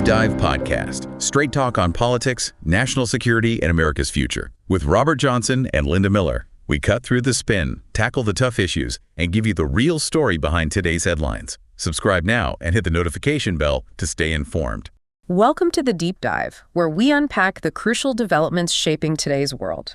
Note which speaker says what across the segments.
Speaker 1: Dive Podcast, straight talk on politics, national security, and America's future. With Robert Johnson and Linda Miller, we cut through the spin, tackle the tough issues, and give you the real story behind today's headlines. Subscribe now and hit the notification bell to stay informed.
Speaker 2: Welcome to the Deep Dive, where we unpack the crucial developments shaping today's world.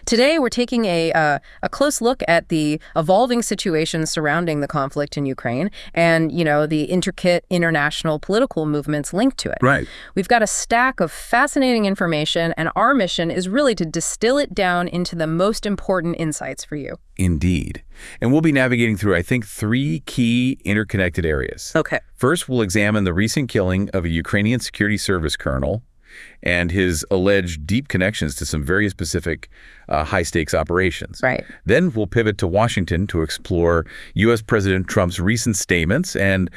Speaker 2: Today, we're taking a close look at the evolving situation surrounding the conflict in Ukraine and, the intricate international political movements linked to it.
Speaker 1: Right.
Speaker 2: We've got a stack of fascinating information, and our mission is really to distill it down into the most important insights for you.
Speaker 1: Indeed. And we'll be navigating through, I think, three key interconnected areas.
Speaker 2: Okay.
Speaker 1: First, we'll examine the recent killing of a Ukrainian security service colonel and his alleged deep connections to some very specific high-stakes operations.
Speaker 2: Right.
Speaker 1: Then we'll pivot to Washington to explore U.S. President Trump's recent statements and,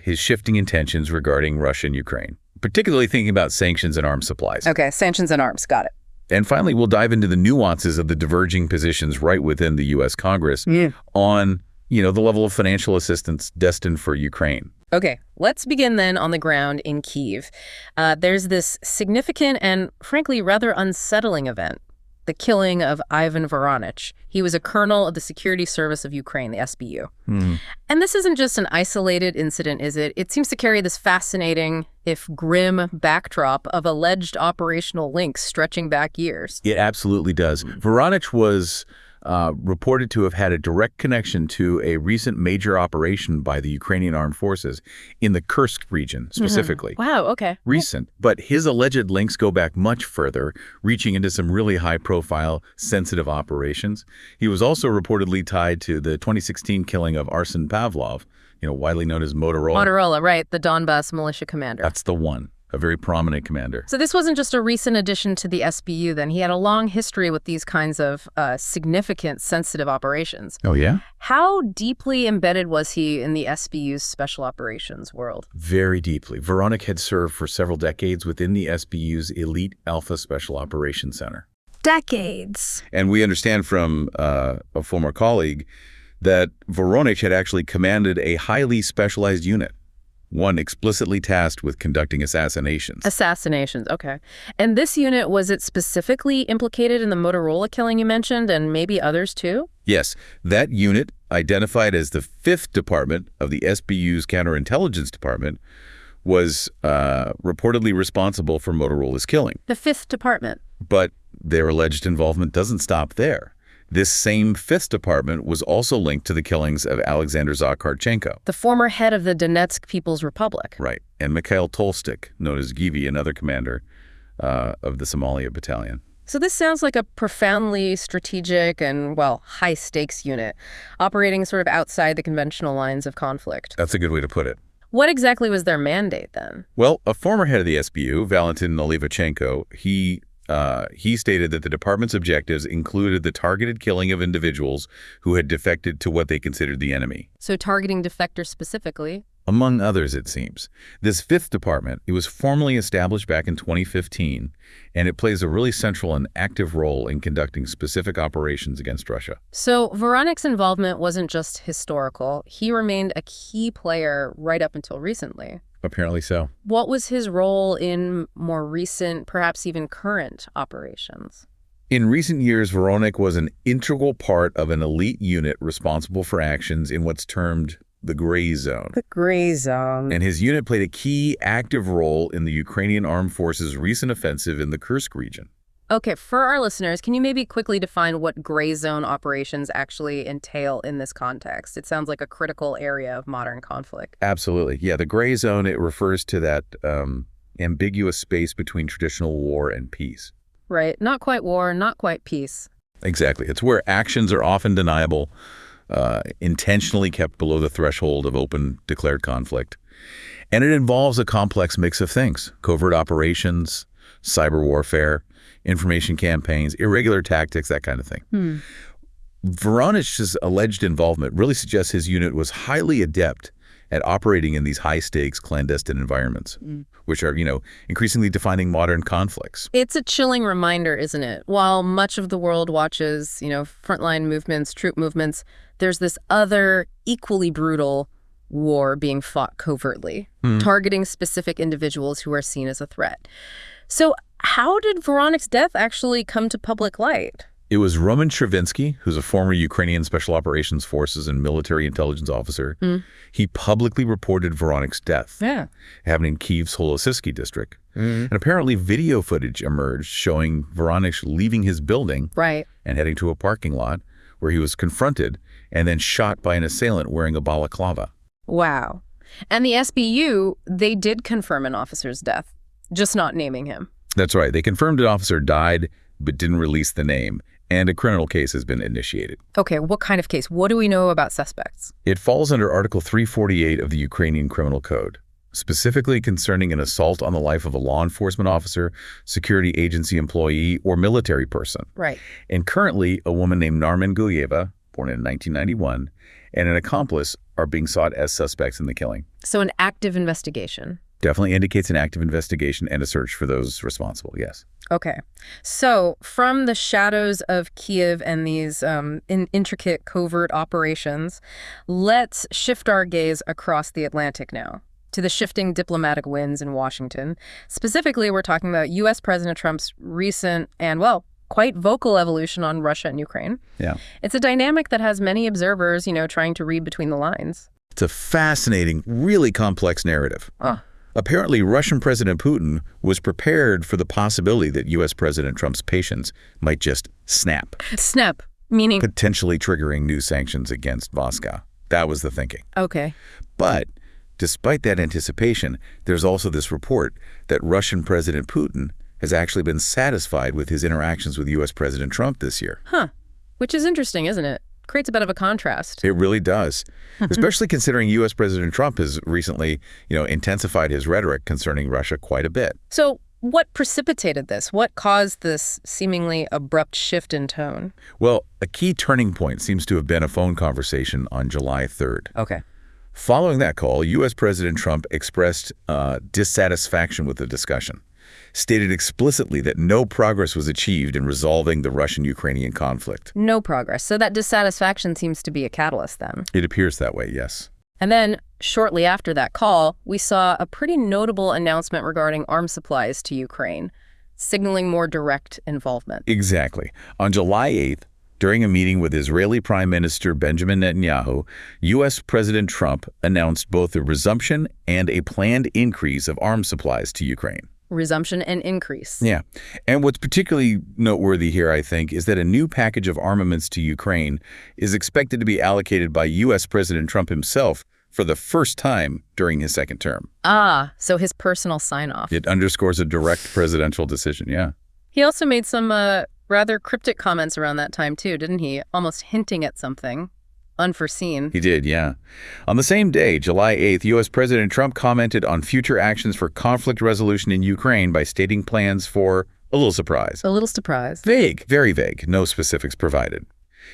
Speaker 1: his shifting intentions regarding Russia and Ukraine, particularly thinking about sanctions and arms supplies.
Speaker 2: Okay, sanctions and arms. Got it.
Speaker 1: And finally, we'll dive into the nuances of the diverging positions right within the U.S. Congress on, the level of financial assistance destined for Ukraine.
Speaker 2: Okay, let's begin then on the ground in Kyiv. There's this significant and, frankly, rather unsettling event, the killing of Ivan Voronich. He was a colonel of the Security Service of Ukraine, the SBU. And this isn't just an isolated incident, is it? It seems to carry this fascinating, if grim, backdrop of alleged operational links stretching back years.
Speaker 1: It absolutely does. Voronich was reported to have had a direct connection to a recent major operation by the Ukrainian armed forces in the Kursk region, specifically.
Speaker 2: Wow, okay.
Speaker 1: Recent. But his alleged links go back much further, reaching into some really high-profile, sensitive operations. He was also reportedly tied to the 2016 killing of Arsen Pavlov, widely known as Motorola.
Speaker 2: Motorola, right, the Donbas militia commander.
Speaker 1: That's the one. A very prominent commander.
Speaker 2: So this wasn't just a recent addition to the SBU then. He had a long history with these kinds of significant, sensitive operations.
Speaker 1: Oh, yeah?
Speaker 2: How deeply embedded was he in the SBU's special operations world?
Speaker 1: Very deeply. Voronich had served for several decades within the SBU's Elite Alpha Special Operations Center.
Speaker 2: Decades.
Speaker 1: And we understand from a former colleague that Voronich had actually commanded a highly specialized unit, one explicitly tasked with conducting assassinations.
Speaker 2: Assassinations, okay. And this unit, was it specifically implicated in the Motorola killing you mentioned, and maybe others too?
Speaker 1: Yes. That unit, identified as the 5th Department of the SBU's Counterintelligence Department, was reportedly responsible for Motorola's killing.
Speaker 2: The 5th Department.
Speaker 1: But their alleged involvement doesn't stop there. This same 5th Department was also linked to the killings of Alexander Zakharchenko,
Speaker 2: the former head of the Donetsk People's Republic.
Speaker 1: Right, and Mikhail Tolstik, known as Givi, another commander of the Somalia Battalion.
Speaker 2: So this sounds like a profoundly strategic and, high-stakes unit, operating sort of outside the conventional lines of conflict.
Speaker 1: That's a good way to put it.
Speaker 2: What exactly was their mandate then?
Speaker 1: Well, a former head of the SBU, Valentin Nalivachenko, he stated that the department's objectives included the targeted killing of individuals who had defected to what they considered the enemy.
Speaker 2: So targeting defectors specifically?
Speaker 1: Among others, it seems. This 5th Department, it was formally established back in 2015, and it plays a really central and active role in conducting specific operations against Russia.
Speaker 2: So Voronich's involvement wasn't just historical. He remained a key player right up until recently.
Speaker 1: Apparently so.
Speaker 2: What was his role in more recent, perhaps even current operations?
Speaker 1: In recent years, Voronich was an integral part of an elite unit responsible for actions in what's termed the gray zone.
Speaker 2: The gray zone.
Speaker 1: And his unit played a key active role in the Ukrainian armed forces' recent offensive in the Kursk region.
Speaker 2: Okay, for our listeners, can you maybe quickly define what gray zone operations actually entail in this context? It sounds like a critical area of modern conflict.
Speaker 1: Absolutely. Yeah, the gray zone, it refers to that ambiguous space between traditional war and peace.
Speaker 2: Right. Not quite war, not quite peace.
Speaker 1: Exactly. It's where actions are often deniable, intentionally kept below the threshold of open declared conflict. And it involves a complex mix of things: covert operations, cyber warfare, information campaigns, irregular tactics, that kind of thing. Voronich's alleged involvement really suggests his unit was highly adept at operating in these high-stakes clandestine environments, which are, increasingly defining modern conflicts.
Speaker 2: It's a chilling reminder, isn't it? While much of the world watches, frontline movements, troop movements, there's this other, equally brutal war being fought covertly, targeting specific individuals who are seen as a threat. So how did Voronich's death actually come to public light?
Speaker 1: It was Roman Chervinsky, who's a former Ukrainian Special Operations Forces and military intelligence officer. He publicly reported Voronich's death, happening in Kyiv's Holosisky district. And apparently video footage emerged showing Voronich leaving his building and heading to a parking lot where he was confronted and then shot by an assailant wearing a balaclava.
Speaker 2: Wow. And the SBU, they did confirm an officer's death, just not naming him.
Speaker 1: That's right. They confirmed an officer died, but didn't release the name. And a criminal case has been initiated.
Speaker 2: Okay, what kind of case? What do we know about suspects?
Speaker 1: It falls under Article 348 of the Ukrainian Criminal Code, specifically concerning an assault on the life of a law enforcement officer, security agency employee, or military person.
Speaker 2: Right.
Speaker 1: And currently, a woman named Narman Guyeva, born in 1991, and an accomplice are being sought as suspects in the killing.
Speaker 2: So an active investigation.
Speaker 1: Definitely indicates an active investigation and a search for those responsible, yes.
Speaker 2: Okay. So from the shadows of Kyiv and these intricate covert operations, let's shift our gaze across the Atlantic now to the shifting diplomatic winds in Washington. Specifically, we're talking about U.S. President Trump's recent and, well, quite vocal evolution on Russia and Ukraine.
Speaker 1: Yeah.
Speaker 2: It's a dynamic that has many observers, trying to read between the lines.
Speaker 1: It's a fascinating, really complex narrative. Apparently, Russian President Putin was prepared for the possibility that U.S. President Trump's patience might just snap.
Speaker 2: Snap, meaning?
Speaker 1: Potentially triggering new sanctions against Moscow. That was the thinking.
Speaker 2: Okay.
Speaker 1: But despite that anticipation, there's also this report that Russian President Putin has actually been satisfied with his interactions with U.S. President Trump this year.
Speaker 2: Which is interesting, isn't it? Creates a bit of a contrast.
Speaker 1: It really does, especially considering U.S. President Trump has recently, intensified his rhetoric concerning Russia quite a bit.
Speaker 2: So what precipitated this? What caused this seemingly abrupt shift in tone?
Speaker 1: Well, a key turning point seems to have been a phone conversation on July 3rd.
Speaker 2: Okay.
Speaker 1: Following that call, U.S. President Trump expressed dissatisfaction with the discussion, stated explicitly that no progress was achieved in resolving the Russian-Ukrainian conflict.
Speaker 2: No progress. So that dissatisfaction seems to be a catalyst then.
Speaker 1: It appears that way, yes.
Speaker 2: And then, shortly after that call, we saw a pretty notable announcement regarding arms supplies to Ukraine, signaling more direct involvement.
Speaker 1: Exactly. On July 8th, during a meeting with Israeli Prime Minister Benjamin Netanyahu, U.S. President Trump announced both a resumption and a planned increase of arms supplies to Ukraine.
Speaker 2: Resumption and increase.
Speaker 1: Yeah. And what's particularly noteworthy here, I think, is that a new package of armaments to Ukraine is expected to be allocated by U.S. President Trump himself for the first time during his second term.
Speaker 2: So his personal sign-off.
Speaker 1: It underscores a direct presidential decision, yeah.
Speaker 2: He also made some rather cryptic comments around that time, too, didn't he? Almost hinting at something unforeseen.
Speaker 1: He did, yeah. On the same day, July 8th, U.S. President Trump commented on future actions for conflict resolution in Ukraine by stating plans for a little surprise.
Speaker 2: A little surprise.
Speaker 1: Vague, very vague, no specifics provided.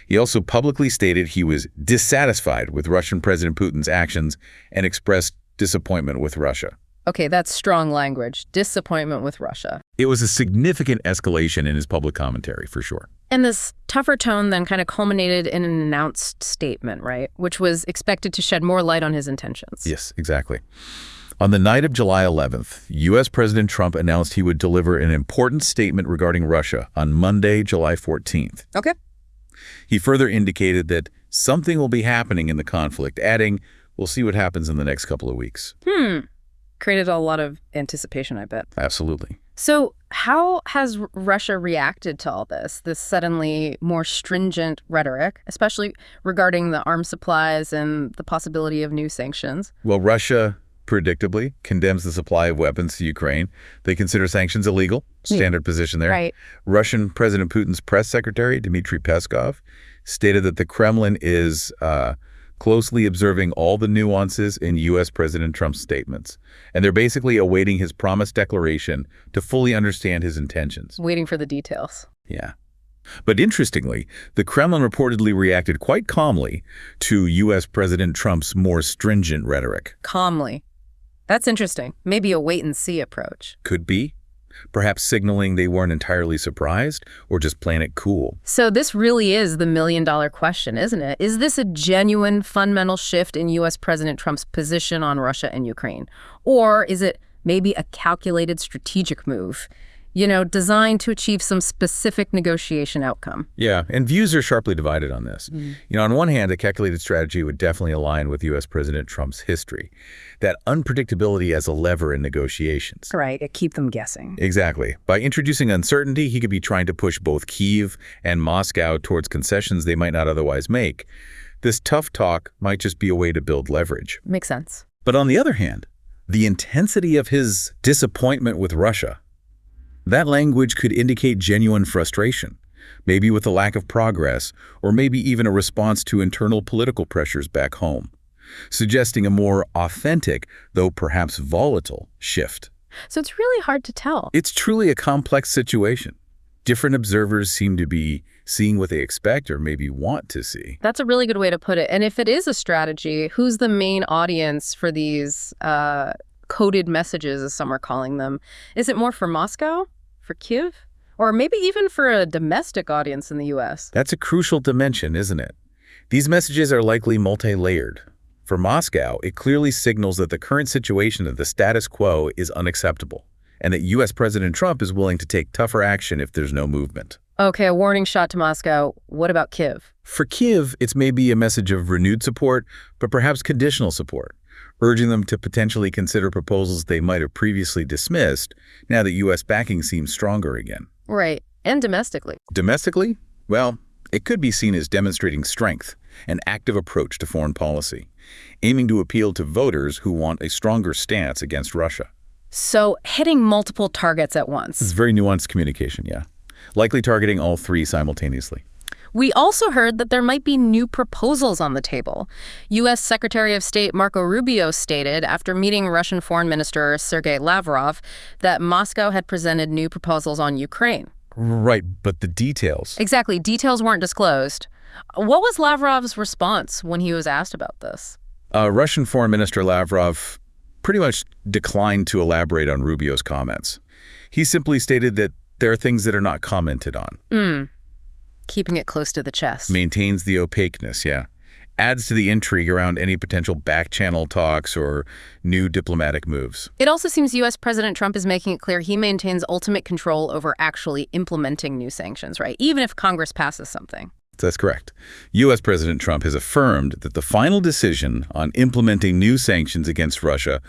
Speaker 1: He also publicly stated he was dissatisfied with Russian President Putin's actions and expressed disappointment with Russia.
Speaker 2: Okay, that's strong language. Disappointment with Russia.
Speaker 1: It was a significant escalation in his public commentary, for sure.
Speaker 2: And this tougher tone then kind of culminated in an announced statement, right? Which was expected to shed more light on his intentions.
Speaker 1: Yes, exactly. On the night of July 11th, U.S. President Trump announced he would deliver an important statement regarding Russia on Monday, July 14th.
Speaker 2: Okay.
Speaker 1: He further indicated that something will be happening in the conflict, adding, "We'll see what happens in the next couple of weeks."
Speaker 2: Created a lot of anticipation, I bet.
Speaker 1: Absolutely.
Speaker 2: So how has Russia reacted to all this suddenly more stringent rhetoric, especially regarding the arms supplies and the possibility of new sanctions?
Speaker 1: Well, Russia, predictably, condemns the supply of weapons to Ukraine. They consider sanctions illegal. Standard position there.
Speaker 2: Right.
Speaker 1: Russian President Putin's press secretary, Dmitry Peskov, stated that the Kremlin is closely observing all the nuances in U.S. President Trump's statements. And they're basically awaiting his promised declaration to fully understand his intentions.
Speaker 2: Waiting for the details.
Speaker 1: Yeah. But interestingly, the Kremlin reportedly reacted quite calmly to U.S. President Trump's more stringent rhetoric.
Speaker 2: Calmly. That's interesting. Maybe a wait-and-see approach.
Speaker 1: Could be. perhaps signaling they weren't entirely surprised or just playing it cool.
Speaker 2: So this really is the million-dollar question, isn't it? Is this a genuine fundamental shift in U.S. President Trump's position on Russia and Ukraine? Or is it maybe a calculated strategic move, designed to achieve some specific negotiation outcome?
Speaker 1: Yeah, and views are sharply divided on this. On one hand, a calculated strategy would definitely align with U.S. President Trump's history, that unpredictability as a lever in negotiations.
Speaker 2: Right, keep them guessing.
Speaker 1: Exactly. By introducing uncertainty, he could be trying to push both Kyiv and Moscow towards concessions they might not otherwise make. This tough talk might just be a way to build leverage.
Speaker 2: Makes sense.
Speaker 1: But on the other hand, the intensity of his disappointment with Russia, that language could indicate genuine frustration, maybe with a lack of progress, or maybe even a response to internal political pressures back home, suggesting a more authentic, though perhaps volatile, shift.
Speaker 2: So it's really hard to tell.
Speaker 1: It's truly a complex situation. Different observers seem to be seeing what they expect or maybe want to see.
Speaker 2: That's a really good way to put it. And if it is a strategy, who's the main audience for these coded messages, as some are calling them? Is it more for Moscow? For Kyiv? Or maybe even for a domestic audience in the U.S.?
Speaker 1: That's a crucial dimension, isn't it? These messages are likely multi-layered. For Moscow, it clearly signals that the current situation of the status quo is unacceptable, and that U.S. President Trump is willing to take tougher action if there's no movement.
Speaker 2: Okay, a warning shot to Moscow. What about Kyiv?
Speaker 1: For Kyiv, it's maybe a message of renewed support, but perhaps conditional support, urging them to potentially consider proposals they might have previously dismissed now that U.S. backing seems stronger again.
Speaker 2: Right, and domestically.
Speaker 1: Domestically? Well, it could be seen as demonstrating strength, an active approach to foreign policy, aiming to appeal to voters who want a stronger stance against Russia.
Speaker 2: So hitting multiple targets at once.
Speaker 1: It's very nuanced communication, yeah. Likely targeting all three simultaneously.
Speaker 2: We also heard that there might be new proposals on the table. U.S. Secretary of State Marco Rubio stated after meeting Russian Foreign Minister Sergei Lavrov that Moscow had presented new proposals on Ukraine.
Speaker 1: Right, but the details.
Speaker 2: Exactly. Details weren't disclosed. What was Lavrov's response when he was asked about this?
Speaker 1: Russian Foreign Minister Lavrov pretty much declined to elaborate on Rubio's comments. He simply stated that there are things that are not commented on.
Speaker 2: Keeping it close to the chest.
Speaker 1: Maintains the opaqueness, yeah. Adds to the intrigue around any potential back-channel talks or new diplomatic moves.
Speaker 2: It also seems U.S. President Trump is making it clear he maintains ultimate control over actually implementing new sanctions, right? Even if Congress passes something.
Speaker 1: That's correct. U.S. President Trump has affirmed that the final decision on implementing new sanctions against Russia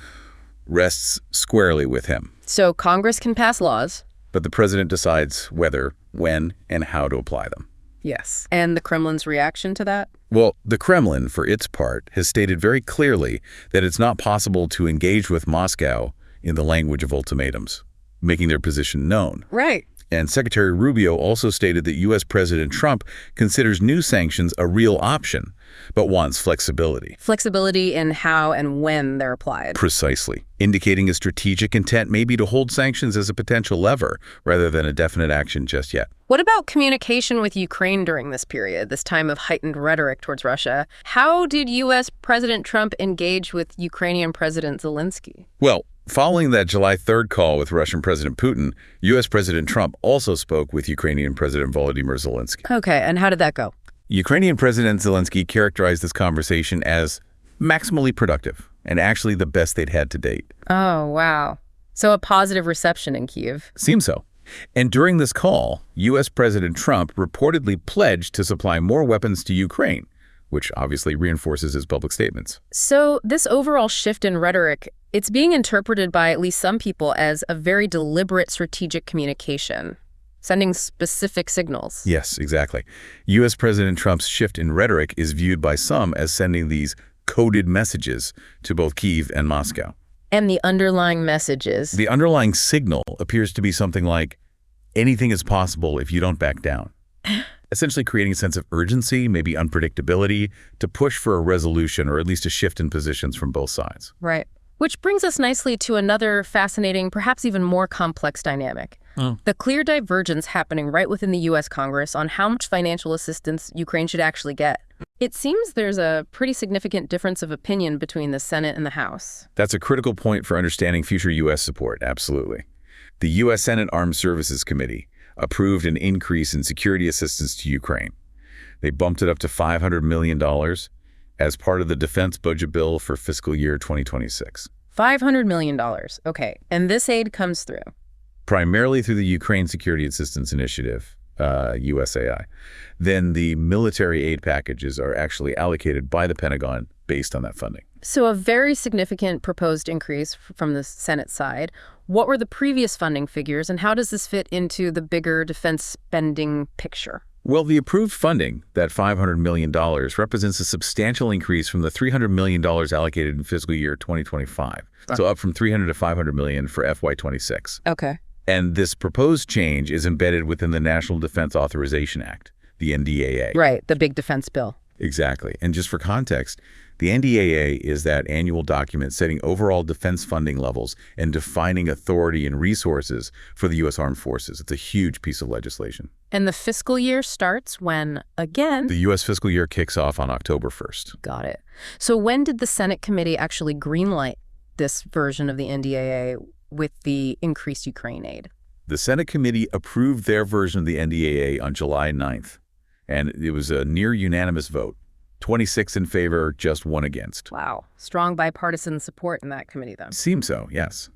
Speaker 1: rests squarely with him.
Speaker 2: So Congress can pass laws.
Speaker 1: But the president decides whether, when, and how to apply them.
Speaker 2: Yes. And the Kremlin's reaction to that?
Speaker 1: Well, the Kremlin, for its part, has stated very clearly that it's not possible to engage with Moscow in the language of ultimatums, making their position known.
Speaker 2: Right.
Speaker 1: And Secretary Rubio also stated that U.S. President Trump considers new sanctions a real option, but wants flexibility.
Speaker 2: Flexibility in how and when they're applied.
Speaker 1: Precisely. Indicating a strategic intent maybe to hold sanctions as a potential lever rather than a definite action just yet.
Speaker 2: What about communication with Ukraine during this period, this time of heightened rhetoric towards Russia? How did U.S. President Trump engage with Ukrainian President Zelensky?
Speaker 1: Well, following that July 3rd call with Russian President Putin, U.S. President Trump also spoke with Ukrainian President Volodymyr Zelensky.
Speaker 2: Okay, and how did that go?
Speaker 1: Ukrainian President Zelensky characterized this conversation as maximally productive and actually the best they'd had to date.
Speaker 2: Oh, wow. So a positive reception in Kyiv.
Speaker 1: Seems so. And during this call, U.S. President Trump reportedly pledged to supply more weapons to Ukraine, which obviously reinforces his public statements.
Speaker 2: So this overall shift in rhetoric, it's being interpreted by at least some people as a very deliberate strategic communication, sending specific signals.
Speaker 1: Yes, exactly. U.S. President Trump's shift in rhetoric is viewed by some as sending these coded messages to both Kyiv and Moscow.
Speaker 2: And the underlying messages.
Speaker 1: The underlying signal appears to be something like, anything is possible if you don't back down. Essentially creating a sense of urgency, maybe unpredictability, to push for a resolution or at least a shift in positions from both sides.
Speaker 2: Right. Which brings us nicely to another fascinating, perhaps even more complex dynamic. The clear divergence happening right within the U.S. Congress on how much financial assistance Ukraine should actually get. It seems there's a pretty significant difference of opinion between the Senate and the House.
Speaker 1: That's a critical point for understanding future U.S. support, absolutely. The U.S. Senate Armed Services Committee approved an increase in security assistance to Ukraine. They bumped it up to $500 million as part of the defense budget bill for fiscal year 2026.
Speaker 2: $500 million. Okay. And this aid comes through?
Speaker 1: Primarily through the Ukraine Security Assistance Initiative, USAI. Then the military aid packages are actually allocated by the Pentagon based on that funding.
Speaker 2: So a very significant proposed increase from the Senate side. What were the previous funding figures, and how does this fit into the bigger defense spending picture?
Speaker 1: Well, the approved funding, that $500 million, represents a substantial increase from the $300 million allocated in fiscal year 2025. So up from $300 to $500 million for FY26.
Speaker 2: Okay.
Speaker 1: And this proposed change is embedded within the National Defense Authorization Act, the NDAA.
Speaker 2: Right, the big defense bill.
Speaker 1: Exactly. And just for context, the NDAA is that annual document setting overall defense funding levels and defining authority and resources for the U.S. Armed Forces. It's a huge piece of legislation.
Speaker 2: And the fiscal year starts when, again?
Speaker 1: The U.S. fiscal year kicks off on October 1st.
Speaker 2: Got it. So when did the Senate committee actually greenlight this version of the NDAA with the increased Ukraine aid?
Speaker 1: The Senate committee approved their version of the NDAA on July 9th, and it was a near unanimous vote. 26 in favor, just 1 against.
Speaker 2: Wow. Strong bipartisan support in that committee, then.
Speaker 1: Seems so, yes.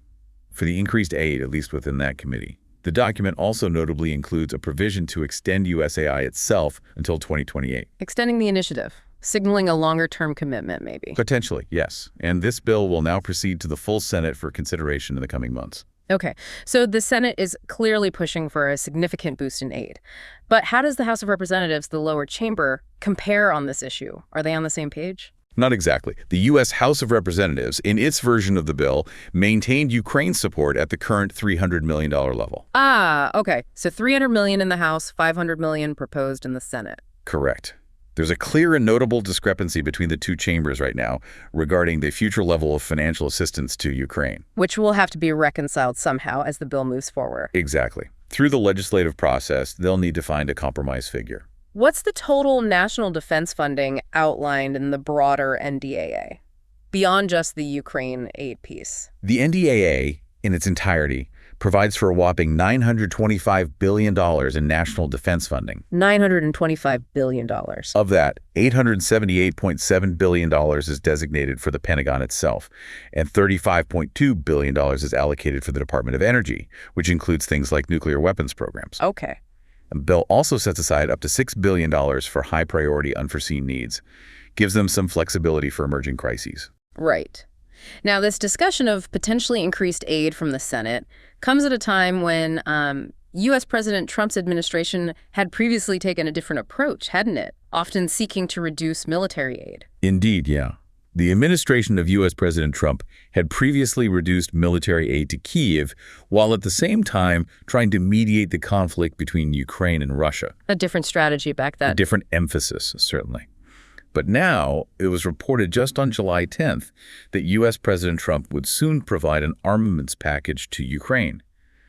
Speaker 1: For the increased aid, at least within that committee. The document also notably includes a provision to extend USAI itself until 2028.
Speaker 2: Extending the initiative, signaling a longer-term commitment, maybe.
Speaker 1: Potentially, yes. And this bill will now proceed to the full Senate for consideration in the coming months.
Speaker 2: Okay, so the Senate is clearly pushing for a significant boost in aid. But how does the House of Representatives, the lower chamber, compare on this issue? Are they on the same page?
Speaker 1: Not exactly. The U.S. House of Representatives, in its version of the bill, maintained Ukraine's support at the current $300 million level.
Speaker 2: Ah, okay. So $300 million in the House, $500 million proposed in the Senate.
Speaker 1: Correct. There's a clear and notable discrepancy between the two chambers right now regarding the future level of financial assistance to Ukraine.
Speaker 2: Which will have to be reconciled somehow as the bill moves forward.
Speaker 1: Exactly. Through the legislative process, they'll need to find a compromise figure.
Speaker 2: What's the total national defense funding outlined in the broader NDAA, beyond just the Ukraine aid piece?
Speaker 1: The NDAA, in its entirety, provides for a whopping $925 billion in national defense funding.
Speaker 2: $925 billion.
Speaker 1: Of that, $878.7 billion is designated for the Pentagon itself, and $35.2 billion is allocated for the Department of Energy, which includes things like nuclear weapons programs.
Speaker 2: Okay.
Speaker 1: The bill also sets aside up to $6 billion for high-priority unforeseen needs, gives them some flexibility for emerging crises.
Speaker 2: Right. Now, this discussion of potentially increased aid from the Senate comes at a time when U.S. President Trump's administration had previously taken a different approach, hadn't it? Often seeking to reduce military aid.
Speaker 1: Indeed, yeah. The administration of U.S. President Trump had previously reduced military aid to Kyiv, while at the same time trying to mediate the conflict between Ukraine and Russia.
Speaker 2: A different strategy back then.
Speaker 1: A different emphasis, certainly. But now, it was reported just on July 10th that U.S. President Trump would soon provide an armaments package to Ukraine,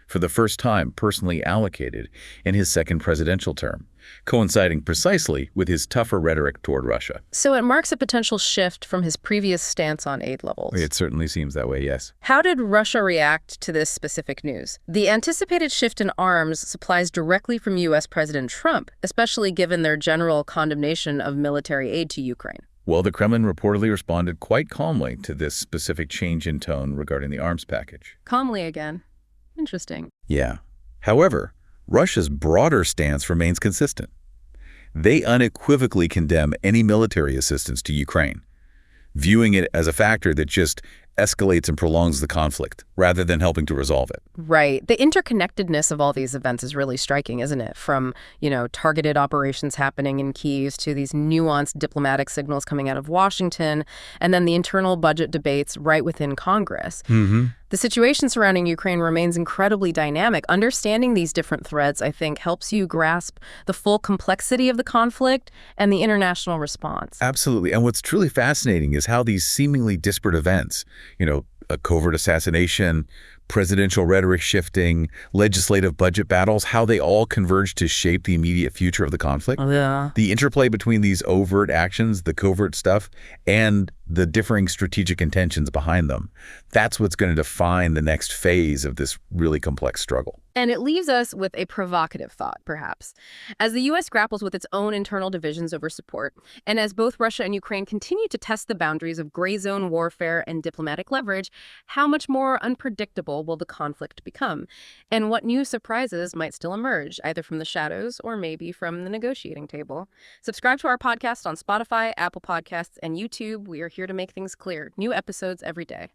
Speaker 1: for the first time personally allocated in his second presidential term, coinciding precisely with his tougher rhetoric toward Russia.
Speaker 2: So it marks a potential shift from his previous stance on aid levels.
Speaker 1: It certainly seems that way, yes.
Speaker 2: How did Russia react to this specific news? The anticipated shift in arms supplies directly from U.S. President Trump, especially given their general condemnation of military aid to Ukraine.
Speaker 1: Well, the Kremlin reportedly responded quite calmly to this specific change in tone regarding the arms package.
Speaker 2: Calmly again. Interesting.
Speaker 1: Yeah. However, Russia's broader stance remains consistent. They unequivocally condemn any military assistance to Ukraine, viewing it as a factor that just escalates and prolongs the conflict, rather than helping to resolve it.
Speaker 2: Right. The interconnectedness of all these events is really striking, isn't it? From, targeted operations happening in Kyiv to these nuanced diplomatic signals coming out of Washington, and then the internal budget debates right within Congress.
Speaker 1: Mm-hmm.
Speaker 2: The situation surrounding Ukraine remains incredibly dynamic. Understanding these different threads, I think, helps you grasp the full complexity of the conflict and the international response.
Speaker 1: Absolutely. And what's truly fascinating is how these seemingly disparate events, a covert assassination, presidential rhetoric shifting, legislative budget battles, how they all converge to shape the immediate future of the conflict.
Speaker 2: Yeah.
Speaker 1: The interplay between these overt actions, the covert stuff, and the differing strategic intentions behind them. That's what's going to define the next phase of this really complex struggle.
Speaker 2: And it leaves us with a provocative thought, perhaps. As the U.S. grapples with its own internal divisions over support, and as both Russia and Ukraine continue to test the boundaries of gray zone warfare and diplomatic leverage, how much more unpredictable will the conflict become? And what new surprises might still emerge, either from the shadows or maybe from the negotiating table? Subscribe to our podcast on Spotify, Apple Podcasts, and YouTube. We are here to make things clear. New episodes every day.